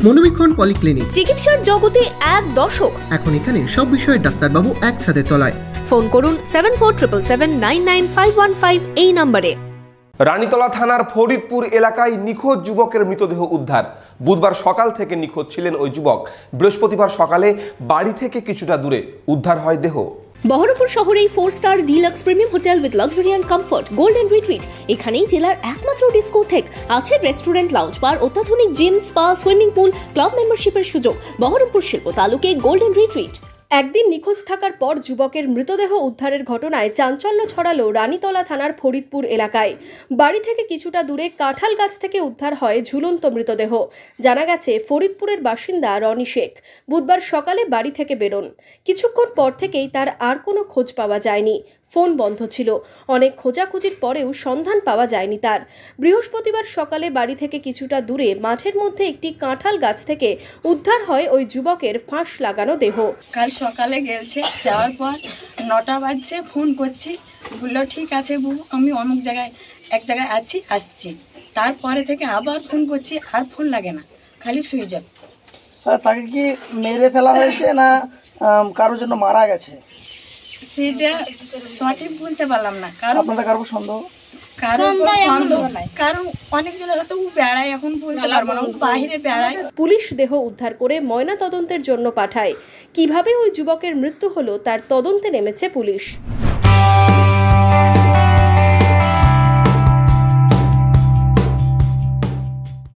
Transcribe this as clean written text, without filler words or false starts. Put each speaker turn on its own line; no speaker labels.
মনোবীক্ষণ polyclinic,
চিকিৎসার জগতে এক দশক।
এখন এখানে সব বিষয়ে ডাক্তারবাবু একসাথে তলায়।
ফোন করুন 7477999515 এই নম্বরে।
রানীতলা থানার ফরিদপুর এলাকায় নিখোঁজ যুবকের মৃতদেহ উদ্ধার। বুধবার সকাল থেকে নিখোঁজ ছিলেন ওই যুবক। বৃহস্পতিবার সকালে বাড়ি থেকে কিছুটা দূরে উদ্ধার হয় দেহ।
বহরমপুর শহরেই 4 star deluxe premium hotel with luxury and comfort golden retreat. এখানেই জেলার একমাত্র ডিস্কোথেক, আছে রেস্টুরেন্ট, লাউঞ্জ বার, অত্যাধুনিক gym, spa, swimming pool, club মেম্বারশিপের সুযোগ। বহরমপুর শিল্প তালুকে গোল্ডেন রিট্রিট। একদিন নিখোঁজ থাকার পর যুবকের মৃতদেহ উদ্ধারের ঘটনায় চাঞ্চল্য ছড়ালো রানীতলা থানার ফরিদপুর এলাকায়। বাড়ি থেকে কিছুটা দূরে কাঁঠাল গাছ থেকে উদ্ধার হয় ঝুলন্ত মৃতদেহ। জানা গেছে ফরিদপুরের বাসিন্দা রনি শেখ বুধবার সকালে বাড়ি থেকে বেরোন। কিছুক্ষণ পর থেকেই তার আর কোনো খোঁজ পাওয়া যায়নি। ফোন বন্ধ ছিল। অনেক খোঁজাখুঁজির পরেও সন্ধান পাওয়া যায়নি তার। বৃহস্পতিবার সকালে বাড়ি থেকে কিছুটা দূরে মাঠের মধ্যে একটি কাঁঠাল গাছ থেকে উদ্ধার হয় ওই যুবকের ফাঁস লাগানো দেহ।
কাল সকালে গেছে, যাওয়ার পর 9টা বাজছে, ফোন করছি, বললো ঠিক আছে বউ, আমি অমুক জায়গায় এক জায়গায় আসছি। তারপরে থেকে আবার ফোন করছি, আর ফোন লাগে না, খালি সুইচ অফ।
তাকে কি মেরে ফেলা হয়েছে না কারোর জন্য মারা গেছে
সেটা সঠিক বলতে পারলাম না। কারণ
আপনাদের কারো সন্দেহ?
সন্দেহ নাই, কারণ অনেক জায়গায় তো বেড়ায়, এখন বলতে পারবো না, বাইরে বেড়ায়।
পুলিশ দেহ উদ্ধার করে ময়না তদন্তের জন্য পাঠায়। কিভাবে ওই যুবকের মৃত্যু হলো তার তদন্তে নেমেছে পুলিশ।